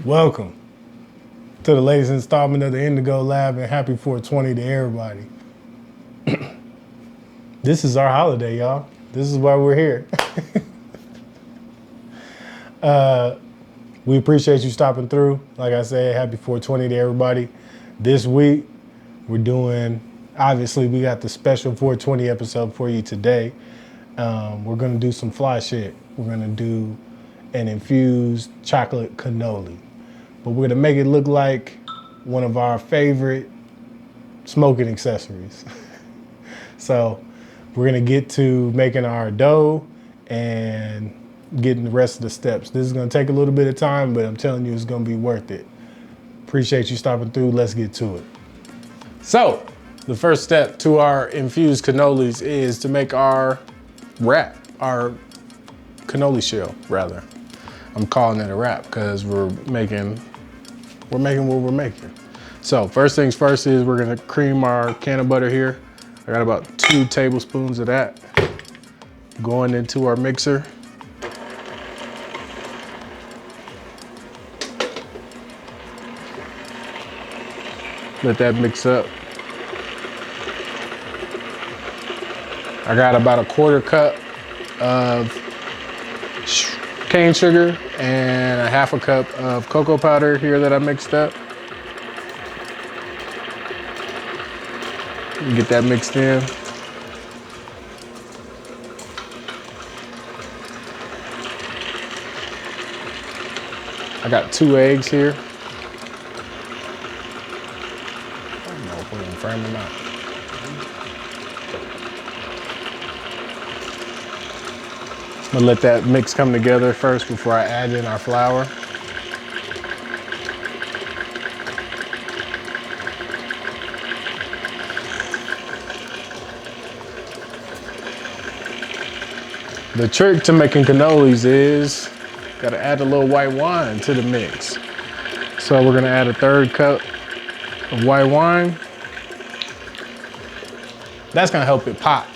Welcome to the latest installment of the Ingo Lab, and happy 420 to everybody. This is our holiday, y'all. This is why we're here. We appreciate you stopping through. Like I said, happy 420 to everybody. This week, we're doing, obviously, we got the special 420 episode for you today. We're gonna do some fly shit. We're gonna do an infused chocolate cannoli. But we're gonna make it look like one of our favorite smoking accessories. So we're gonna get to making our dough and getting the rest of the steps. This is gonna take a little bit of time, but I'm telling you, it's gonna be worth it. Appreciate you stopping through. Let's get to it. So the first step to our infused cannolis is to make our wrap, our cannoli shell, rather. I'm calling it a wrap because we're making what we're making. So first things first is we're gonna cream our cannabutter here. I got about 2 tablespoons of that going into our mixer. Let that mix up. I got about a 1/4 cup of cane sugar and a 1/2 cup of cocoa powder here that I mixed up. Get that mixed in. I got 2 eggs here. I don't know if we're in frame or not. I'm gonna let that mix come together first before I add in our flour. The trick to making cannolis is gotta add a little white wine to the mix. So we're gonna add a 1/3 cup of white wine. That's gonna help it pop.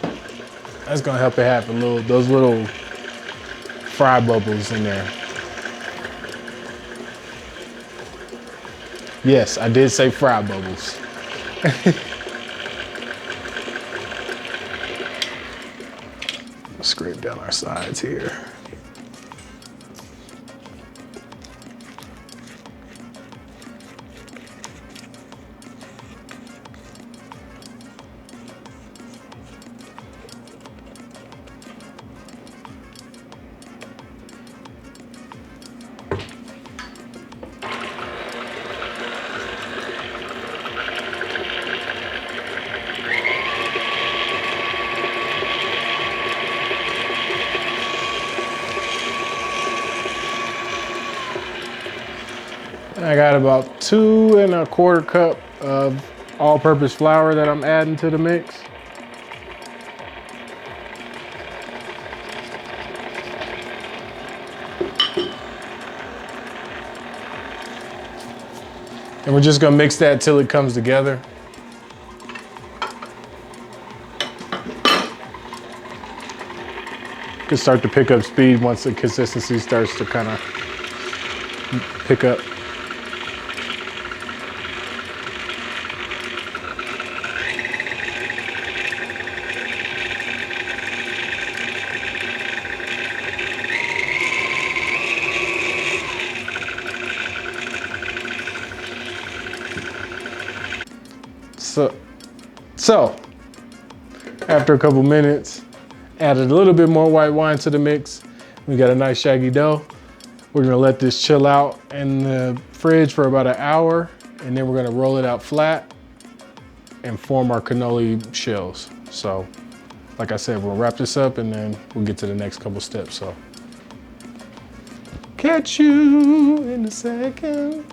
That's gonna help it have those little fry bubbles in there. Yes, I did say fry bubbles. Scrape down our sides here. I got about 2 1/4 cup of all-purpose flour that I'm adding to the mix. And we're just gonna mix that till it comes together. It can start to pick up speed once the consistency starts to kind of pick up. So, after a couple minutes, added a little bit more white wine to the mix. We got a nice shaggy dough. We're gonna let this chill out in the fridge for about an hour, and then we're gonna roll it out flat and form our cannoli shells. So, like I said, we'll wrap this up and then we'll get to the next couple steps. So, catch you in a second.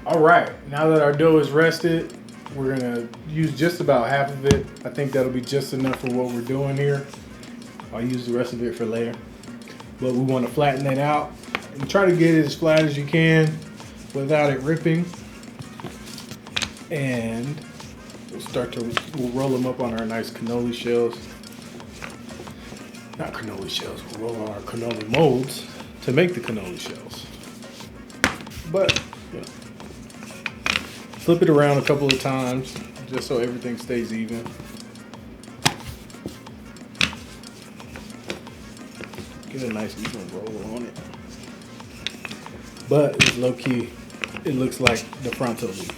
All right, now that our dough is rested, we're gonna use just about half of it. I think that'll be just enough for what we're doing here. I'll use the rest of it for later. But we want to flatten it out and try to get it as flat as you can without it ripping. And we'll roll them up on our nice cannoli shells. Not cannoli shells, we'll roll on our cannoli molds to make the cannoli shells. But, you know, flip it around a couple of times just so everything stays even. Get a nice even roll on it. But it's low key, it looks like the fronto leaf.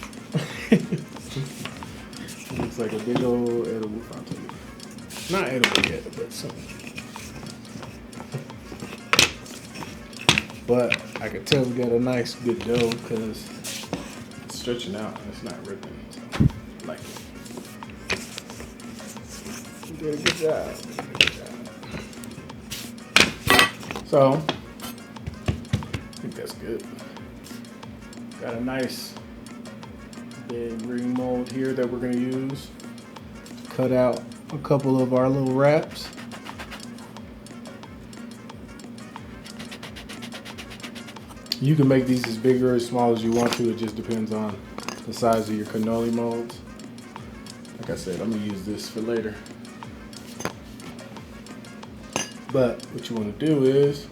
It looks like a big old edible fronto leaf. Not edible yet, but something. But I can tell we got a nice good dough because it's stretching out and it's not ripping. So I like it. You did a good job. So I think that's good. Got a nice big ring mold here that we're going to use to cut out a couple of our little wraps. You can make these as big or as small as you want to. It just depends on the size of your cannoli molds. Like I said, I'm gonna use this for later. But what you want to do is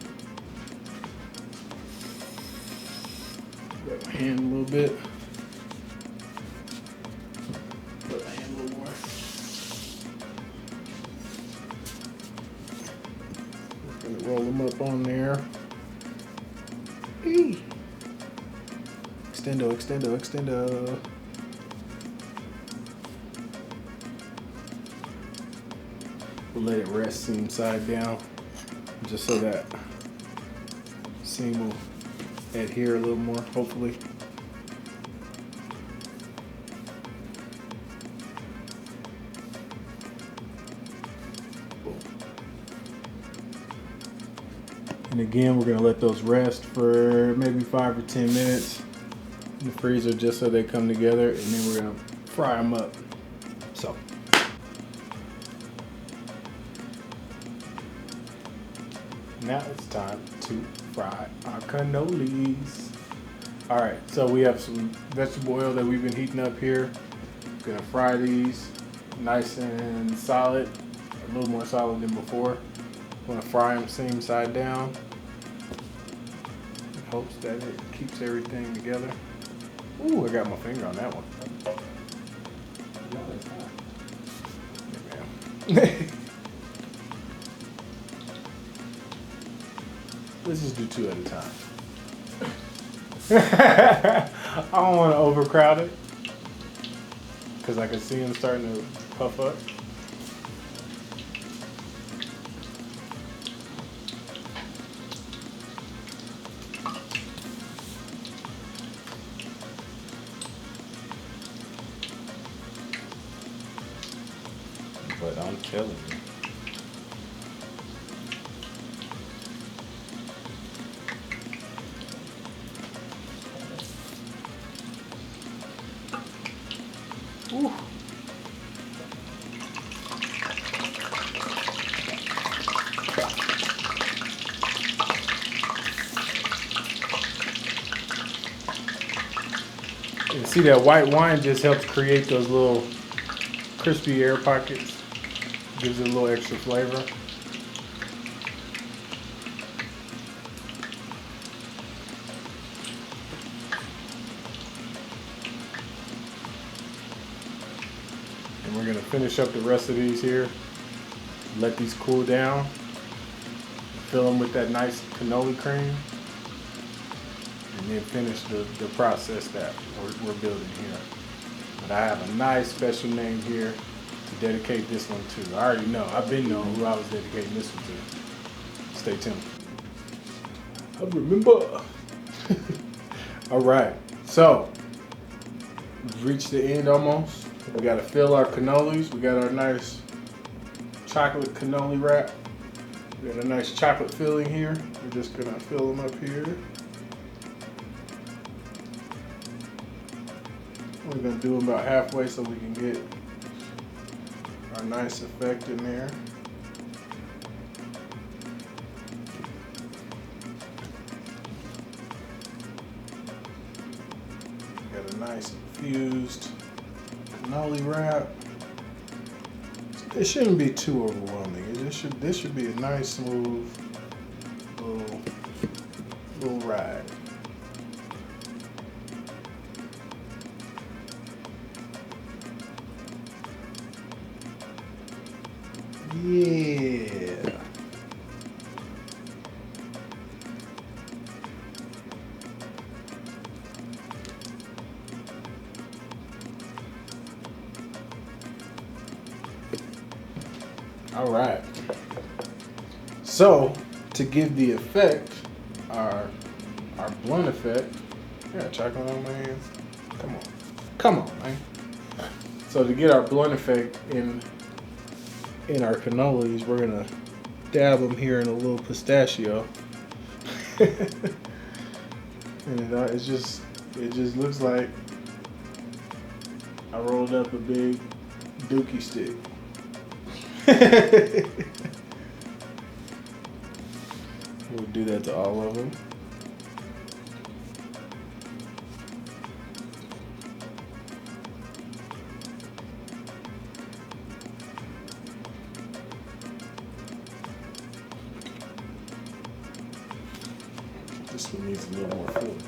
grab my hand a little bit. Grab my hand a little more. We're gonna roll them up on there. Extendo, extendo, extendo. We'll let it rest seam side down, just so that seam will adhere a little more, hopefully. And again, we're gonna let those rest for maybe 5 or 10 minutes in the freezer just so they come together, and then we're gonna fry them up. So. Now it's time to fry our cannolis. All right, so we have some vegetable oil that we've been heating up here. We're gonna fry these nice and solid, a little more solid than before. Want to fry them seam side down in hopes that it keeps everything together. Ooh, I got my finger on that one. Yeah, let's just do 2 at a time. I don't want to overcrowd it because I can see them starting to puff up. But I'm telling you. Ooh. And see, that white wine just helps create those little crispy air pockets. Gives it a little extra flavor. And we're gonna finish up the rest of these here. Let these cool down. Fill them with that nice cannoli cream. And then finish the process that we're building here. But I have a nice special name here to dedicate this one to. I already know. I've been knowing who I was dedicating this one to. Stay tuned. I remember. All right. So, we've reached the end almost. We got to fill our cannolis. We got our nice chocolate cannoli wrap. We got a nice chocolate filling here. We're just going to fill them up here. We're gonna do about halfway so we can get our nice effect in there. Got a nice infused cannoli wrap. It shouldn't be too overwhelming. This should be a nice, smooth little ride. Yeah. All right. So to give the effect, our blunt effect. I got chocolate on my hands. Come on, man. So to get our blunt effect in our cannolis, we're gonna dab them here in a little pistachio. And it just looks like I rolled up a big dookie stick. We'll do that to all of them. This one needs a little more filling.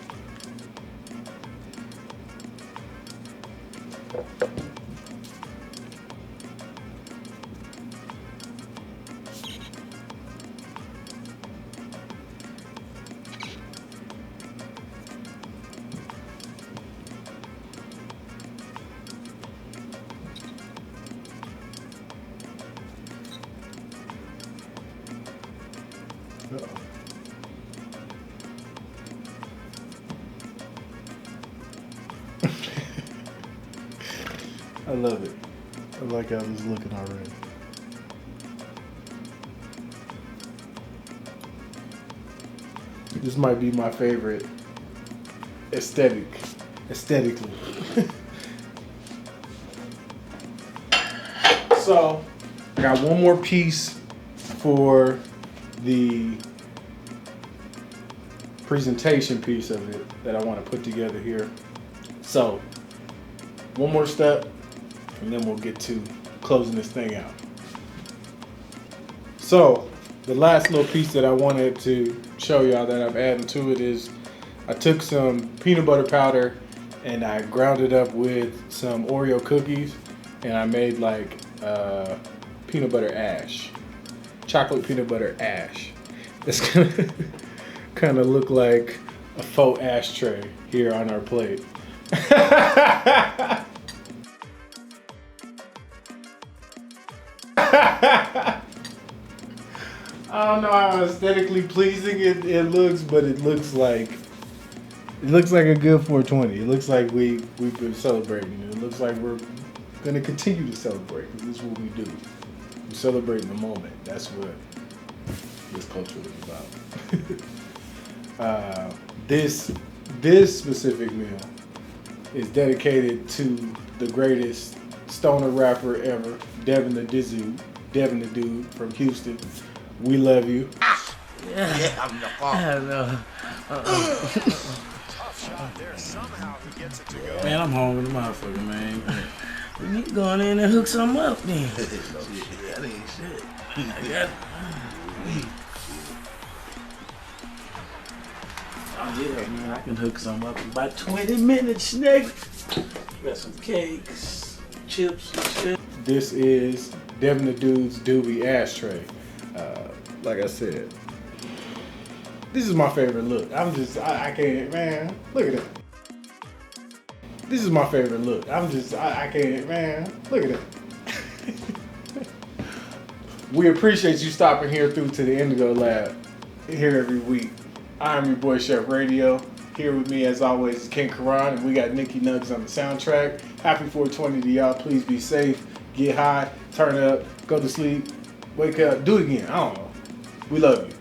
Uh-oh. I love it. I like how it's looking already. This might be my favorite aesthetically. So, I got one more piece for the presentation piece of it that I want to put together here. So, one more step, and then we'll get to closing this thing out. So, the last little piece that I wanted to show y'all that I'm adding to it is I took some peanut butter powder and I ground it up with some Oreo cookies, and I made like peanut butter ash, chocolate peanut butter ash. It's gonna kind of look like a faux ashtray here on our plate. I don't know how aesthetically pleasing it looks, but it looks like a good 420. It looks like we've been celebrating. It looks like we're gonna continue to celebrate, because this is what we do. We're celebrating the moment. That's what this culture is about. This specific meal is dedicated to the greatest stoner rapper ever, Devin the Dude from Houston. We love you. Yeah, I'm the fault. I know. Tough shot there. Somehow he gets it to go. Man, I'm hungry, the motherfucker, man. We need to go in there and hook something up then. That ain't shit. I got it. Oh, yeah, man, I can hook something up in about 20 minutes, nigga. Got some cakes, chips, and shit. This is Devin the Dude's Doobie Ashtray. Like I said, this is my favorite look. I can't, man. Look at that. This is my favorite look. I can't, man. Look at that. We appreciate you stopping here through to the Ingo Lab here every week. I'm your boy Chef Radio. Here with me, as always, is King Karan, and we got Nikki Nugs on the soundtrack. Happy 420 to y'all. Please be safe. Get high. Turn up. Go to sleep. Wake up. Do it again. I don't know. We love you.